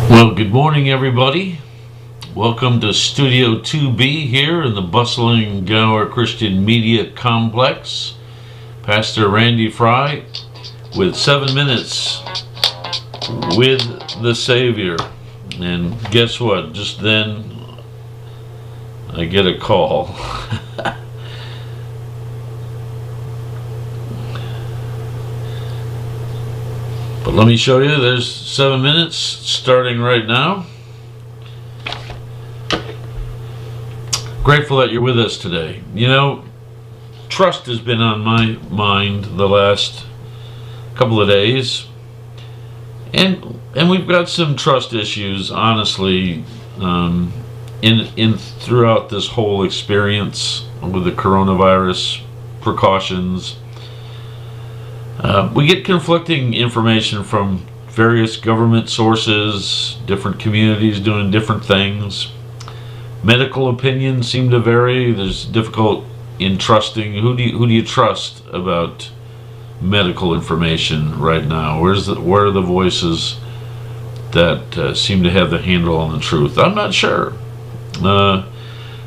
Well, good morning, everybody. Welcome to Studio 2B here in the bustling Gower Christian Media Complex. Pastor Randy Fry with 7 minutes with the Savior. And guess what? Just then I get a call. But let me show you, there's 7 minutes starting right now. Grateful that you're with us today. You know, trust has been on my mind the last couple of days. And we've got some trust issues, honestly, in throughout this whole experience with the coronavirus precautions. We get conflicting information from various government sources, different communities doing different things. Medical opinions seem to vary. There's difficult in trusting. Who do you trust about medical information right now? Where are the voices that seem to have the handle on the truth? I'm not sure.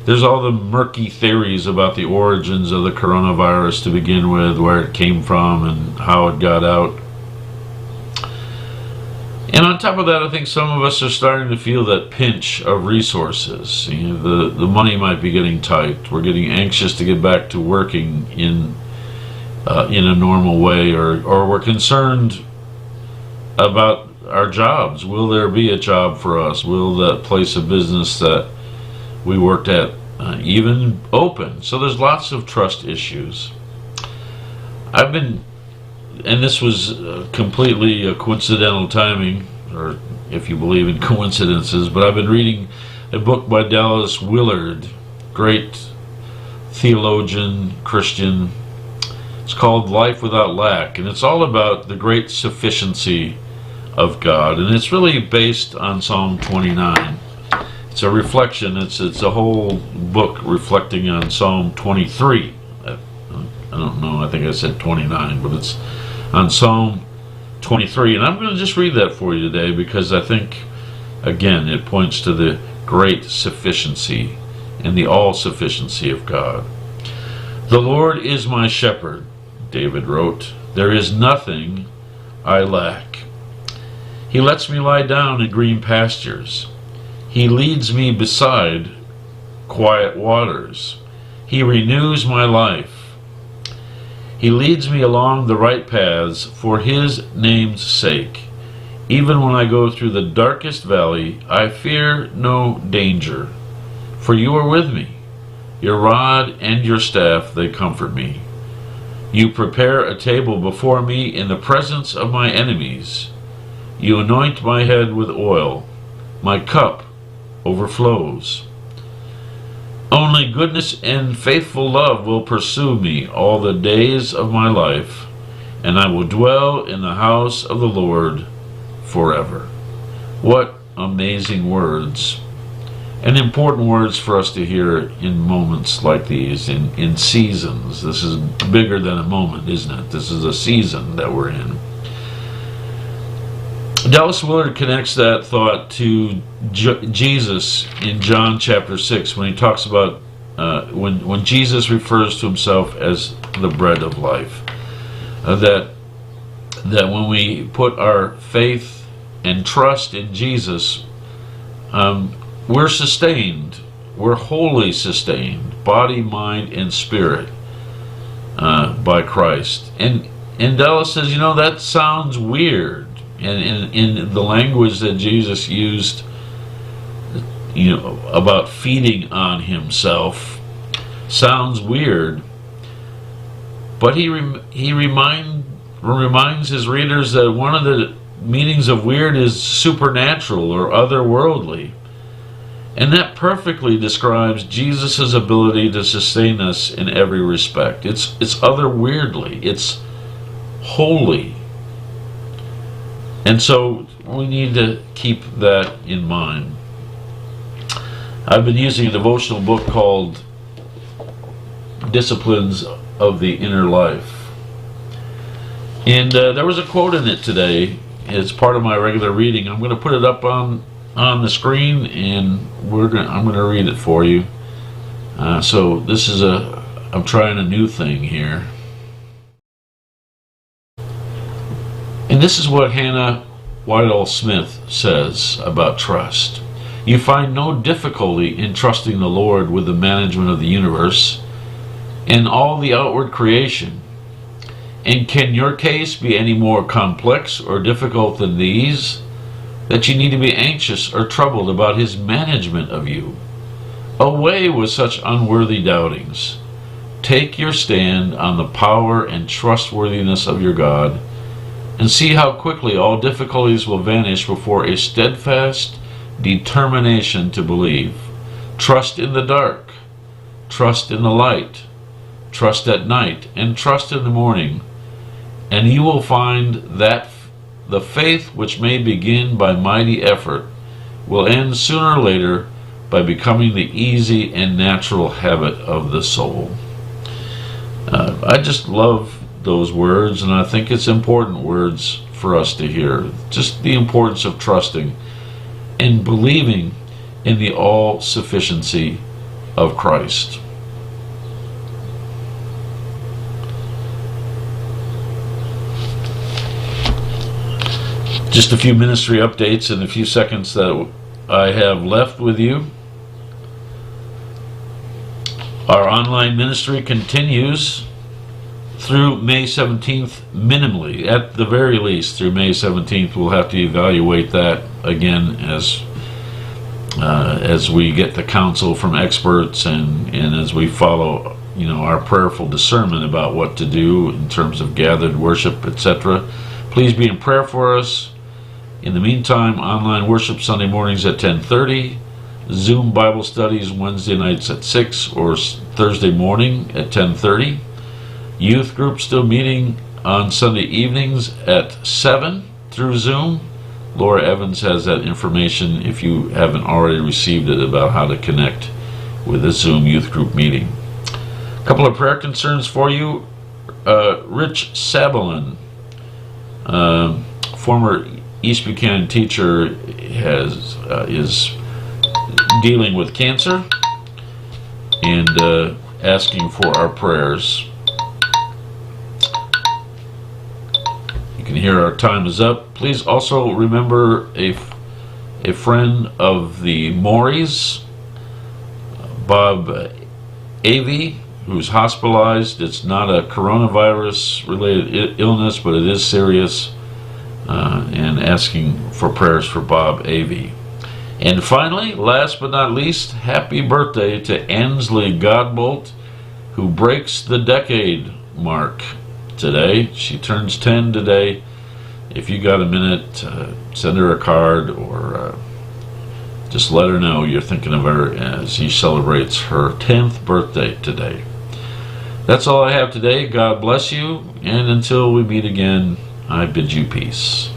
There's all the murky theories about the origins of the coronavirus to begin with, where it came from and how it got out. And on top of that, I think some of us are starting to feel that pinch of resources. You know, the money might be getting tight. We're getting anxious to get back to working in a normal way, or we're concerned about our jobs. Will there be a job for us? Will that place of business that we worked at even open? So there's lots of trust issues. And this was completely a coincidental timing, or if you believe in coincidences, but I've been reading a book by Dallas Willard, great theologian, Christian. It's called Life Without Lack, and it's all about the great sufficiency of God, and it's really based on Psalm 29. It's a reflection. It's a whole book reflecting on Psalm 23. I don't know, I think I said 29, but it's on Psalm 23. And I'm going to just read that for you today because I think, again, it points to the great sufficiency and the all-sufficiency of God. The Lord is my shepherd, David wrote. There is nothing I lack. He lets me lie down in green pastures. He leads me beside quiet waters. He renews my life. He leads me along the right paths for His name's sake. Even when I go through the darkest valley, I fear no danger, for You are with me. Your rod and Your staff, they comfort me. You prepare a table before me in the presence of my enemies. You anoint my head with oil. My cup overflows. Only goodness and faithful love will pursue me all the days of my life, and I will dwell in the house of the Lord forever. What amazing words, and important words for us to hear in moments like these, in seasons. This is bigger than a moment, isn't it? This is a season that we're in. Dallas Willard connects that thought to Jesus in John chapter 6 when he talks about when Jesus refers to Himself as the bread of life. That when we put our faith and trust in Jesus, we're sustained. We're wholly sustained, body, mind, and spirit, by Christ. And Dallas says, that sounds weird. And in the language that Jesus used, about feeding on Himself, sounds weird. But he reminds his readers that one of the meanings of weird is supernatural or otherworldly. And that perfectly describes Jesus' ability to sustain us in every respect. It's otherworldly. It's holy. And so we need to keep that in mind. I've been using a devotional book called Disciplines of the Inner Life. And there was a quote in it today. It's part of my regular reading. I'm going to put it up on on the screen, and I'm going to read it for you. So this is I'm trying a new thing here. And this is what Hannah Whitall Smith says about trust. You find no difficulty in trusting the Lord with the management of the universe and all the outward creation. And can your case be any more complex or difficult than these, that you need to be anxious or troubled about his management of you? Away with such unworthy doubtings. Take your stand on the power and trustworthiness of your God, and see how quickly all difficulties will vanish before a steadfast determination to believe. Trust in the dark, trust in the light, trust at night, and trust in the morning, and you will find that the faith which may begin by mighty effort will end sooner or later by becoming the easy and natural habit of the soul. I just love those words, and I think it's important words for us to hear. Just the importance of trusting and believing in the all-sufficiency of Christ. Just a few ministry updates in a few seconds that I have left with you. Our online ministry continues through May 17th minimally. At the very least, through May 17th, we'll have to evaluate that again as we get the counsel from experts and as we follow, our prayerful discernment about what to do in terms of gathered worship, etc. Please be in prayer for us. In the meantime, online worship Sunday mornings at 10:30, Zoom Bible studies Wednesday nights at 6 or Thursday morning at 10:30. Youth group still meeting on Sunday evenings at 7 through Zoom. Laura Evans has that information if you haven't already received it about how to connect with a Zoom youth group meeting. A couple of prayer concerns for you. Rich Sabalin, former East Buchanan teacher, is dealing with cancer and asking for our prayers. You can hear our time is up. Please also remember a friend of the Morys, Bob Avey, who's hospitalized. It's not a coronavirus related illness, but it is serious, and asking for prayers for Bob Avey. And finally, last but not least, happy birthday to Ansley Godbolt, who breaks the decade mark today. She turns 10 today. If you got a minute, send her a card or just let her know you're thinking of her as she celebrates her 10th birthday today. That's all I have today. God bless you, and until we meet again, I bid you peace.